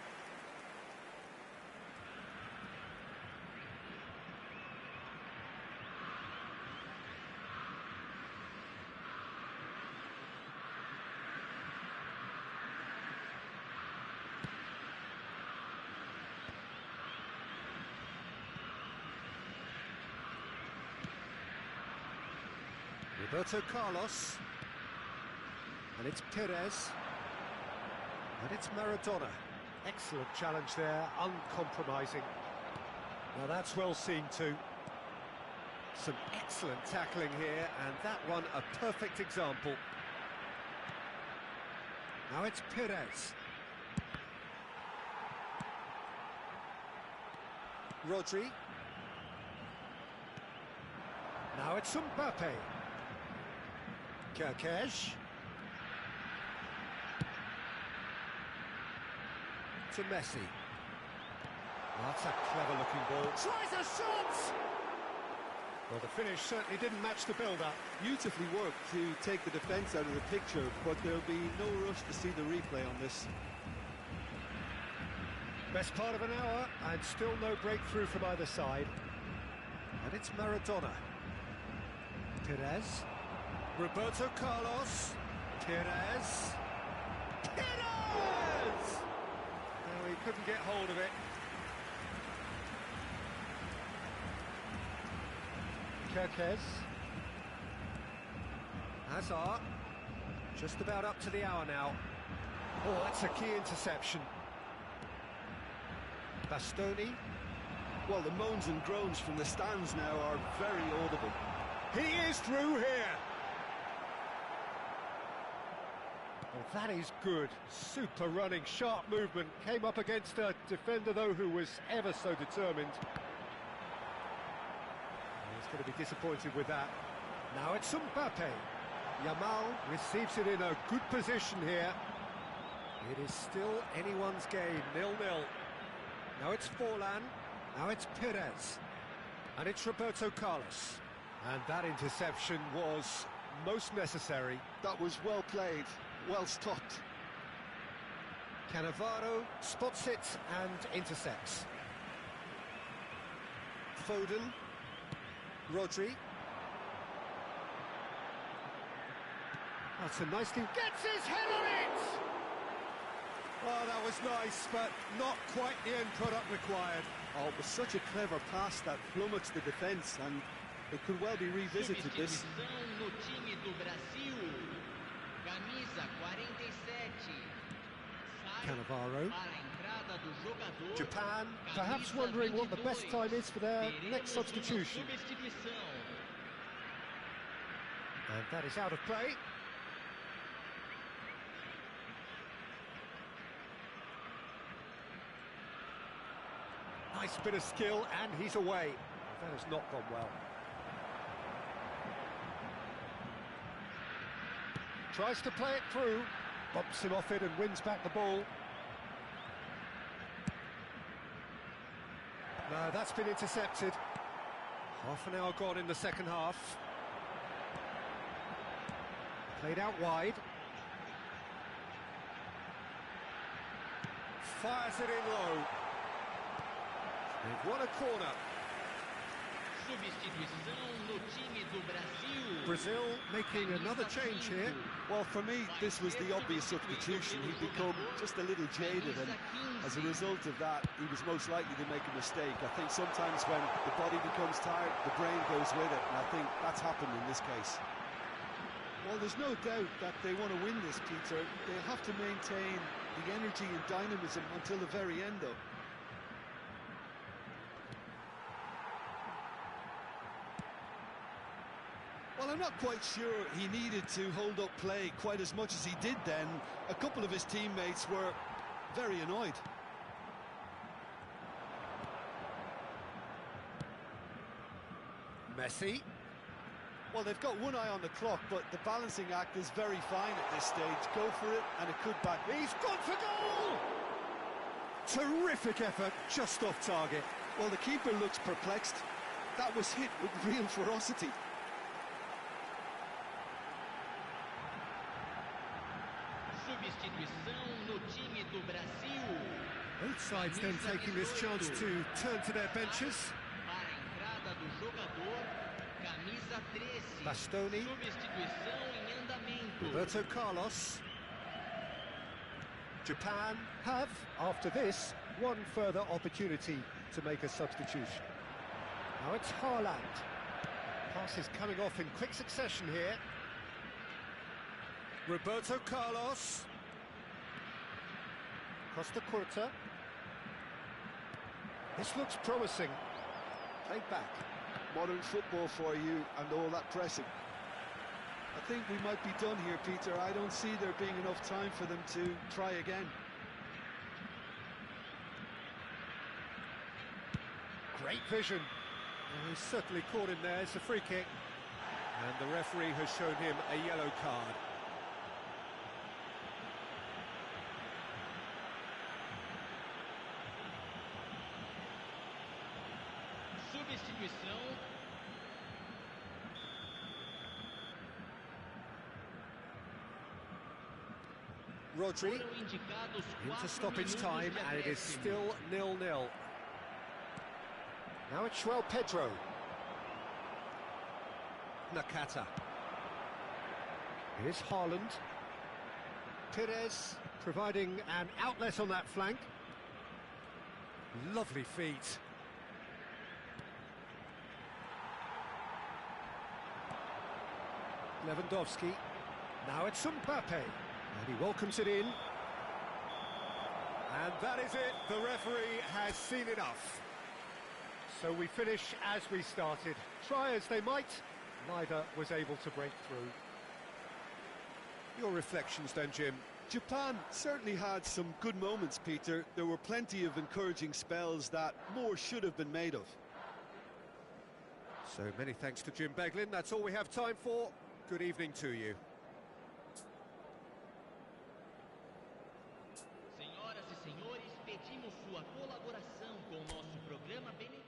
Speaker 1: Roberto Carlos. And it's Perez. And it's Maradona. Excellent challenge there, uncompromising. Now that's well seen too. Some excellent tackling here, and that one a perfect example. Now it's Perez. Rodri. Now it's Mbappe. Kerkesh. To Messi. That's a clever-looking ball. Tries a shot! Well, the finish certainly didn't match the build-up.
Speaker 2: Beautifully worked to take the defence out of the picture, but there'll be no rush to see the replay on this.
Speaker 1: Best part of an hour, and still no breakthrough from either side. And it's Maradona. Perez. Roberto Carlos. Perez. Perez! No, he couldn't get hold of it. Kerkez. Hazard. Just about up to the hour now. Oh, that's a key interception. Bastoni.
Speaker 2: Well, the moans and groans from the stands now are very audible.
Speaker 1: He is through here. Well, that is good. Super running, sharp movement. Came up against a defender, though, who was ever so determined. He's going to be disappointed with that. Now it's Mbappe. Yamal receives it in a good position here. It is still anyone's game, 0-0. Now it's Forlan. Now it's Perez. And it's Roberto Carlos. And that interception was most necessary.
Speaker 2: That was well played, well stopped.
Speaker 1: Cannavaro spots it and intercepts. Foden. Rodri. That's a nicely... Gets his head on it! Oh, that was nice, but not quite the end product required.
Speaker 2: Oh, it was such a clever pass that flummoxed the defence, and it could well be revisited, this.
Speaker 1: Cannavaro. Japan, perhaps wondering what the best time is for their next substitution. And that is out of play. Nice bit of skill, and he's away. That has not gone well. Tries to play it through, bumps him off it and wins back the ball. No, that's been intercepted. Half an hour gone in the second half. Played out wide. Fires it in low. They've won a corner.
Speaker 4: Substituição no time do Brasil.
Speaker 1: Brazil making another change here.
Speaker 2: Well, for me, this was the obvious substitution. He'd become just a little jaded, and as a result of that, he was most likely to make a mistake. I think sometimes when the body becomes tired, the brain goes with it, and I think that's happened in this case.
Speaker 3: Well, there's no doubt that they want to win this, Peter. They'll have to maintain the energy and dynamism until the very end, though.
Speaker 2: Well, I'm not quite sure he needed to hold up play quite as much as he did then. A couple of his teammates were very annoyed.
Speaker 1: Messi.
Speaker 2: Well, they've got one eye on the clock, but the balancing act is very fine at this stage. Go for it, and it could back.
Speaker 1: He's gone for goal! Terrific effort, just off target.
Speaker 2: Well, the keeper looks perplexed. That was hit with real ferocity.
Speaker 4: Substituição no time do Brasil.
Speaker 1: Both sides then taking this chance to turn to their benches.
Speaker 4: Para a entrada do jogador, camisa 13.
Speaker 1: Bastoni.
Speaker 4: Substituição em andamento.
Speaker 1: Roberto Carlos. Japan have, after this, one further opportunity to make a substitution. Now it's Haaland. Pass is coming off in quick succession here. Roberto Carlos. Costa Curta. This looks promising. Played back.
Speaker 2: Modern football for you and all that pressing. I think we might be done here, Peter. I don't see there being enough time for them to try again.
Speaker 1: Great vision. Well, he's certainly caught him there. It's a free kick. And the referee has shown him a yellow card.
Speaker 4: Substituição.
Speaker 1: Rodri
Speaker 4: Foram indicados
Speaker 1: into
Speaker 4: 4
Speaker 1: stoppage
Speaker 4: minutos
Speaker 1: time,
Speaker 4: de
Speaker 1: and it is
Speaker 4: acréscimo.
Speaker 1: still 0-0. Now it's João Pedro. Nakata. Here's Haaland. Perez providing an outlet on that flank. Lovely feet. Lewandowski. Now it's Mbappe. And he welcomes it in. And that is it. The referee has seen enough. So we finish as we started. Try as they might, neither was able to break through. Your reflections then, Jim?
Speaker 2: Japan certainly had some good moments, Peter. There were plenty of encouraging spells that more should have been made of.
Speaker 1: So many thanks to Jim Beglin. That's all we have time for. Good evening to you.
Speaker 4: Senhoras e senhores, pedimos sua colaboração com o nosso programa beneficente.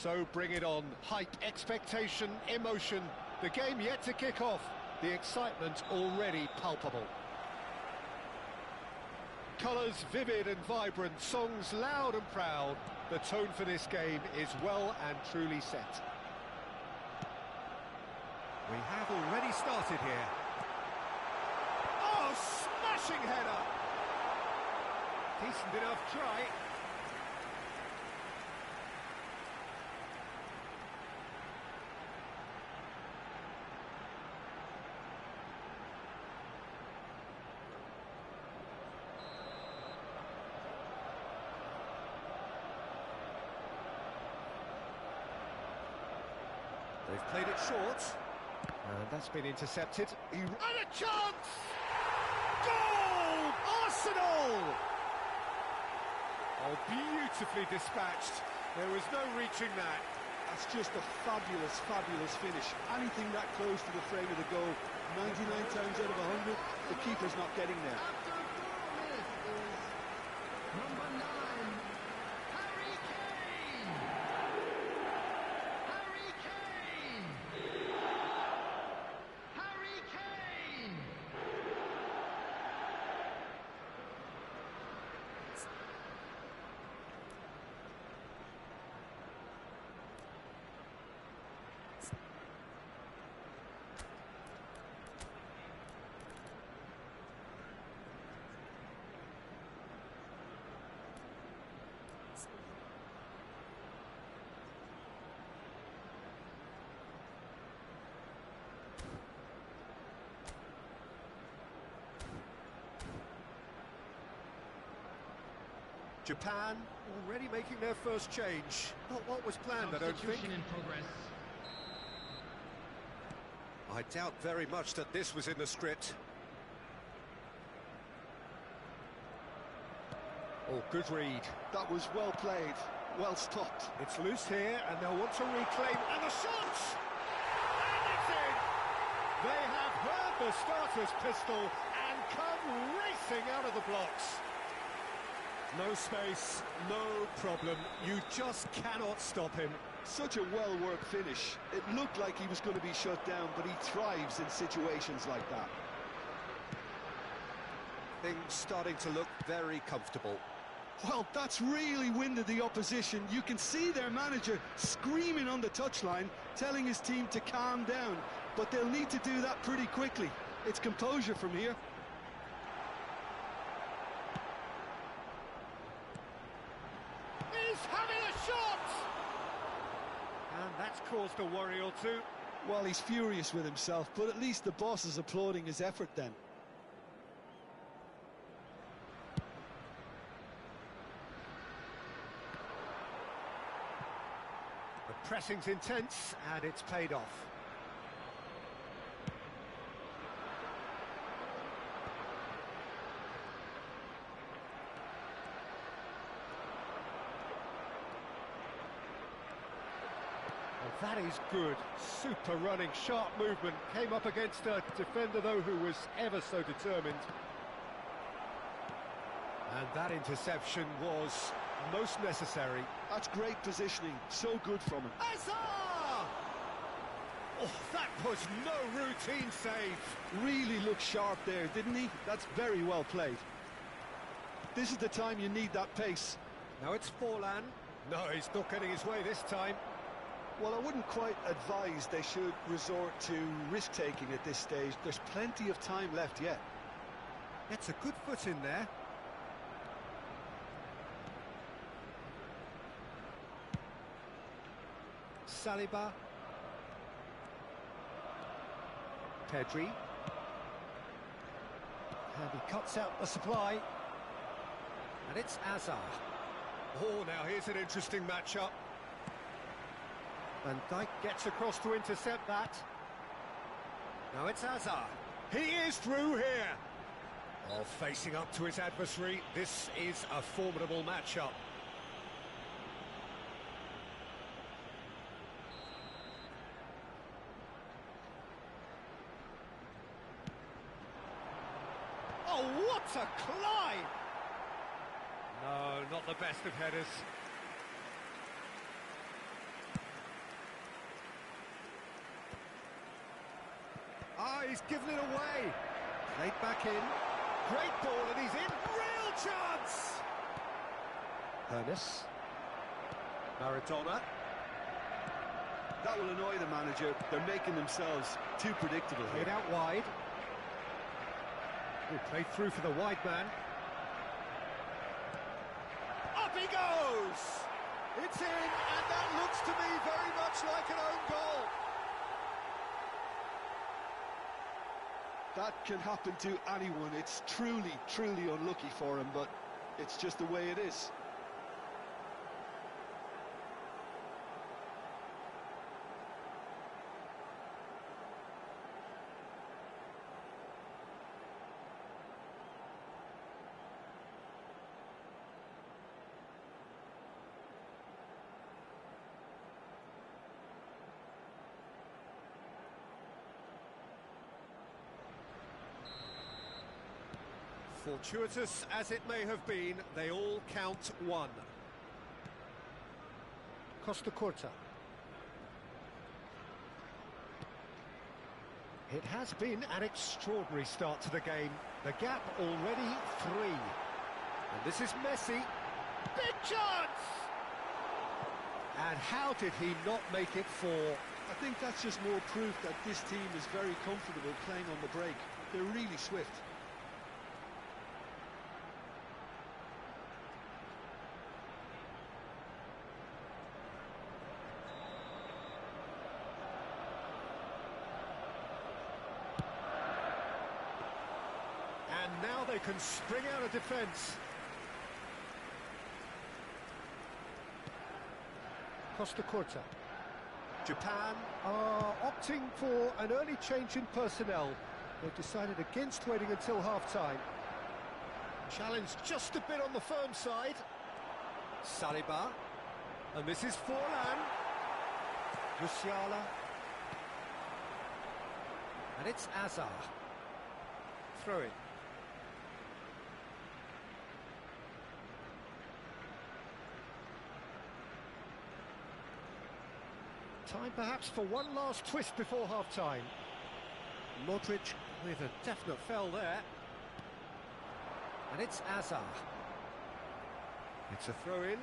Speaker 1: So bring it on. Hype, expectation, emotion. The game yet to kick off. The excitement already palpable. Colours vivid and vibrant, songs loud and proud. The tone for this game is well and truly set. We have already started here. Oh, smashing header! Decent enough try. They've played it short. And that's been intercepted. And a chance! Goal! Arsenal! Oh, beautifully dispatched. There was no reaching that.
Speaker 2: That's just a fabulous, fabulous finish. Anything that close to the frame of the goal, 99 times out of 100, the keeper's not getting there.
Speaker 4: After goal is number 9, Harry Kane! Harry Kane! Harry Kane!
Speaker 1: Japan already making their first change. Not what was planned, I don't think.
Speaker 4: Substitution in progress.
Speaker 1: I doubt very much that this was in the script. Oh, good read.
Speaker 2: That was well played, well stopped.
Speaker 1: It's loose here, and they'll want to reclaim. And the shot! And it's in! They have heard the starter's pistol and come racing out of the blocks. No space, no problem. You just cannot stop him.
Speaker 2: Such a well-worked finish. It looked like he was going to be shut down, but he thrives in situations like that.
Speaker 1: Things starting to look very comfortable.
Speaker 2: Well, that's really winded the opposition. You can see their manager screaming on the touchline, telling his team to calm down, but they'll need to do that pretty quickly. It's composure from here.
Speaker 1: He's having a shot! And that's caused a worry or two.
Speaker 2: Well, he's furious with himself, but at least the boss is applauding his effort then.
Speaker 1: The pressing's intense, and it's paid off. Well, that is good. Super running, sharp movement. Came up against a defender, though, who was ever so determined. And that interception was most necessary.
Speaker 2: That's great positioning. So good from him.
Speaker 1: Azar! Oh, that was no routine save.
Speaker 2: Really looked sharp there, didn't he? That's very well played. This is the time you need that pace.
Speaker 1: Now it's Forlan. No, he's not getting his way this time.
Speaker 2: Well, I wouldn't quite advise they should resort to risk-taking at this stage. There's plenty of time left yet.
Speaker 1: It's a good foot in there. Saliba. Pedri. And he cuts out the supply. And it's Azar. Oh, now here's an interesting matchup. Van Dijk gets across to intercept that. Now it's Azar. He is through here. Oh, facing up to his adversary. This is a formidable matchup. Oh, what a climb! No, not the best of headers. he's given it away. Played back in. Great ball, and he's in. Real chance! Ernest. Maradona.
Speaker 2: That will annoy the manager. They're making themselves too predictable here.
Speaker 1: Played out wide. Oh, played through for the wide man. Up he goes! It's in, and that looks to me very much like an own goal.
Speaker 2: That can happen to anyone. It's truly, truly unlucky for him, but it's just the way it is.
Speaker 1: Fortuitous as it may have been, they all count one. Costa Curta. It has been an extraordinary start to the game. The gap already 3. And this is Messi. Big chance! And how did he not make it 4?
Speaker 3: I think that's just more proof that this team is very comfortable playing on the break. They're really swift.
Speaker 1: And now they can spring out of defence. Costa Curta. Japan are opting for an early change in personnel. They've decided against waiting until half-time. Challenge just a bit on the firm side. Saliba. And this is Forlan. Musiala. And it's Azar. Throw it. Time perhaps for one last twist before half-time. Modric with a definite fell there. And it's Azar. It's a throw-in.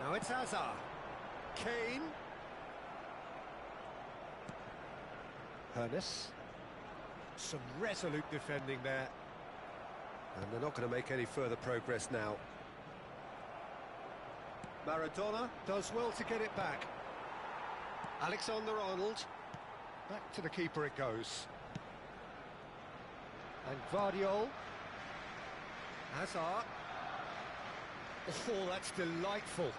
Speaker 1: Now it's Azar. Kane. Ernest. Some resolute defending there. And they're not going to make any further progress now. Maradona does well to get it back. Alexander-Arnold. Back to the keeper it goes. And Guardiola. Hazard. Oh, that's delightful.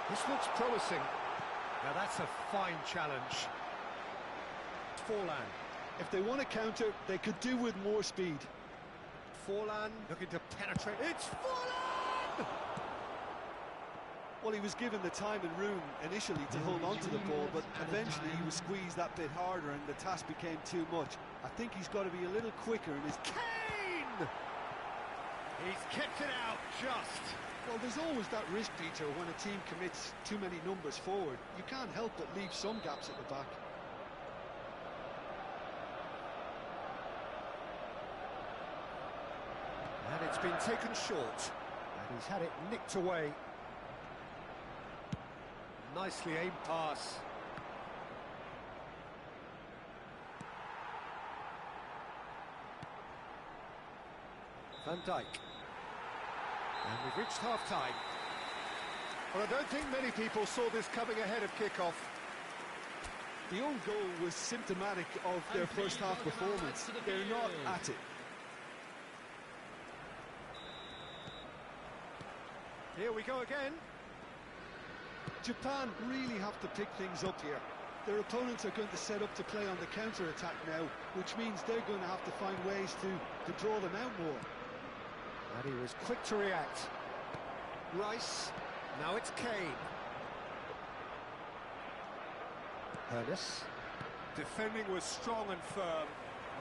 Speaker 1: This looks promising. Now that's a fine challenge. Forlan.
Speaker 2: If they want to counter, they could do with more speed.
Speaker 1: Forlan looking to penetrate. It's Forlan!
Speaker 2: Well, he was given the time and room initially to hold on to the ball, but eventually he was squeezed that bit harder and the task became too much. I think he's got to be a little quicker in his...
Speaker 1: Kane! He's kicked it out just.
Speaker 3: Well, there's always that risk, Peter, when a team commits too many numbers forward. You can't help but leave some gaps at the back.
Speaker 1: And it's been taken short. And he's had it nicked away. Nicely aimed pass. Van Dijk. And we've reached half-time. Well, I don't think many people saw this coming ahead of kick-off.
Speaker 2: The own goal was symptomatic of their first half performance. They're not at it.
Speaker 1: Here we go again.
Speaker 3: Japan really have to pick things up here. Their opponents are going to set up to play on the counter-attack now, which means they're going to have to find ways to draw them out more.
Speaker 1: And he was quick to react. Rice. Now it's Kane. Ernest. Defending was strong and firm.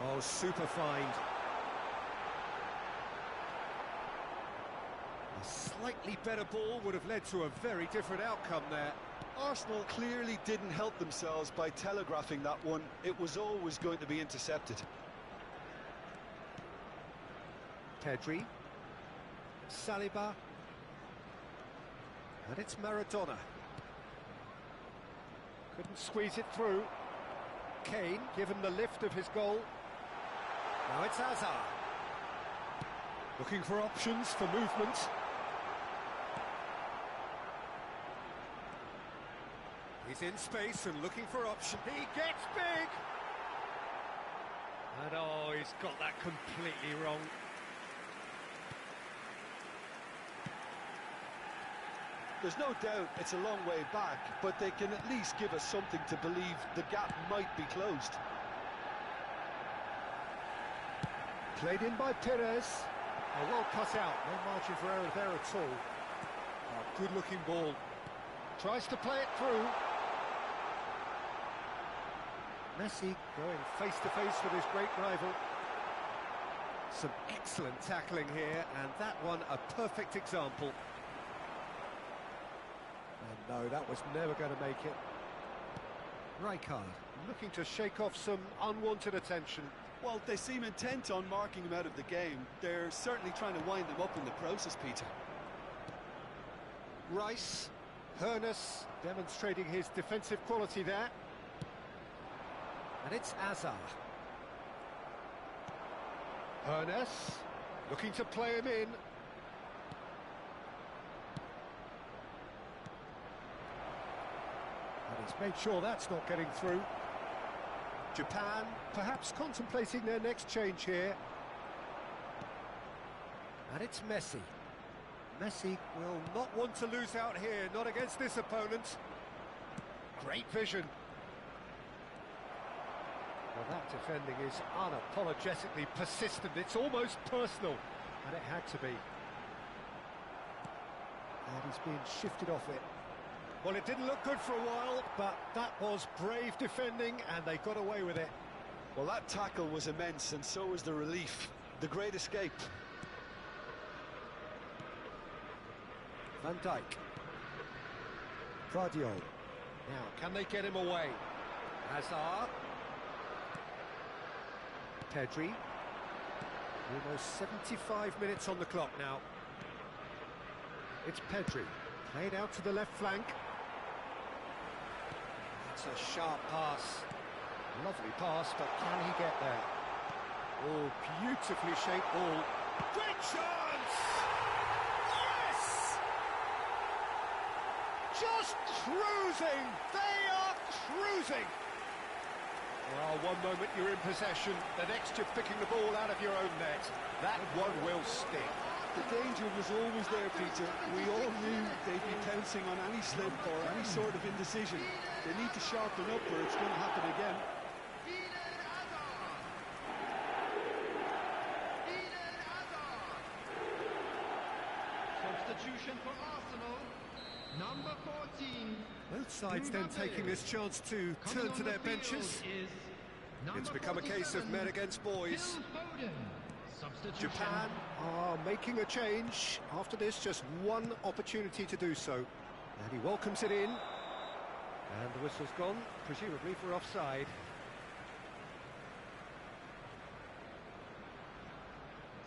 Speaker 1: Oh, super find. A slightly better ball would have led to a very different outcome there.
Speaker 2: Arsenal clearly didn't help themselves by telegraphing that one. It was always going to be intercepted.
Speaker 1: Pedri, Saliba, and it's Maradona. Couldn't squeeze it through. Kane given the lift of his goal. Now it's Hazard. Looking for options for movement. He's in space and looking for option. He gets big! And oh, he's got that completely wrong.
Speaker 2: There's no doubt it's a long way back, but they can at least give us something to believe the gap might be closed.
Speaker 1: Played in by Perez. Oh, well cut out, no margin for error there at all. Oh, good-looking ball. Tries to play it through. Messi going face-to-face with his great rival. Some excellent tackling here, and that one a perfect example. And no, that was never going to make it. Rijkaard looking to shake off some unwanted attention.
Speaker 2: Well, they seem intent on marking him out of the game. They're certainly trying to wind him up in the process, Peter.
Speaker 1: Rice, Hoeneß demonstrating his defensive quality there. And it's Hazard. Hoeneß looking to play him in. And he's made sure that's not getting through. Japan perhaps contemplating their next change here. And it's Messi. Messi will not want to lose out here, not against this opponent. Great vision. Well, that defending is unapologetically persistent. It's almost personal, and it had to be. And he's being shifted off it. Well, it didn't look good for a while, but that was brave defending, and they got away with it.
Speaker 2: Well, that tackle was immense, and so was the relief. The great escape.
Speaker 1: Van Dijk. Guardiola. Now, can they get him away? Hazard. Pedri. Almost 75 minutes on the clock now. It's Pedri. Played out to the left flank. That's a sharp pass. Lovely pass, but can he get there? Oh, beautifully shaped ball. Great chance! Yes! Just cruising! They are cruising! Well, one moment you're in possession, the next you're picking the ball out of your own net. That one will stick.
Speaker 2: The danger was always there, Peter. We all knew they'd be pouncing on any slip or any sort of indecision. They need to sharpen up or it's going to happen again.
Speaker 4: Substitution for Arsenal, number 14.
Speaker 1: Both sides then taking this chance to turn to their benches. It's become a case of men against boys. Japan are making a change. After this, just one opportunity to do so. And he welcomes it in. And the whistle's gone, presumably for offside.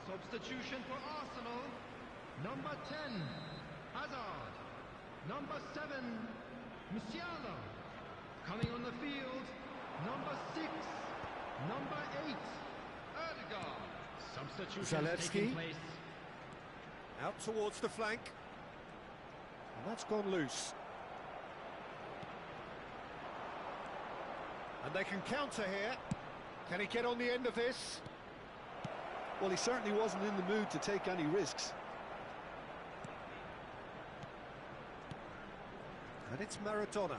Speaker 4: Substitution for Arsenal, number 10, Hazard. Number 7, Musiala. Coming on the field, number 6, number 8, Ødegaard. Substitution taking place.
Speaker 1: Out towards the flank. And that's gone loose. And they can counter here. Can he get on the end of this?
Speaker 2: Well, he certainly wasn't in the mood to take any risks.
Speaker 1: And it's Maradona.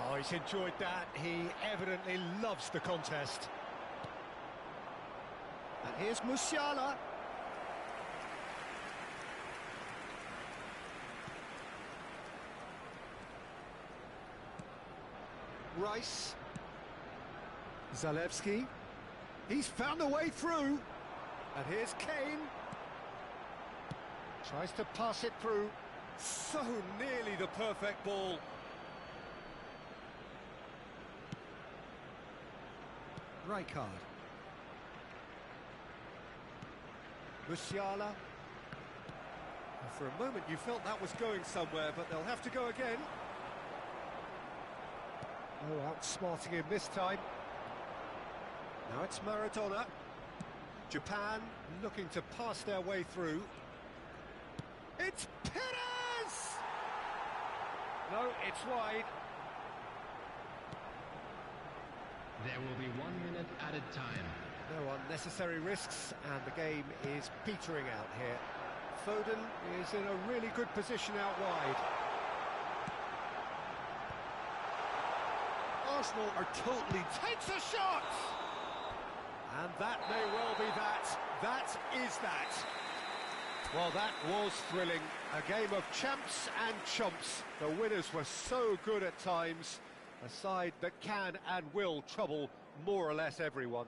Speaker 1: Oh, he's enjoyed that. He evidently loves the contest. And here's Musiala. Rice. Zalewski. He's found a way through. And here's Kane. Tries to pass it through. So nearly the perfect ball. Rijkaard. Musiala. For a moment you felt that was going somewhere, but they'll have to go again. Oh, outsmarting him this time. Now it's Maradona. Japan looking to pass their way through. It's Perez! No, it's wide.
Speaker 4: There will be 1 minute added time.
Speaker 1: No unnecessary risks, and the game is petering out here. Foden is in a really good position out wide.
Speaker 2: Arsenal are totally...
Speaker 1: Takes a shot! And that may well be that. That is that. Well, that was thrilling. A game of champs and chumps. The winners were so good at times. A side that can and will trouble more or less everyone.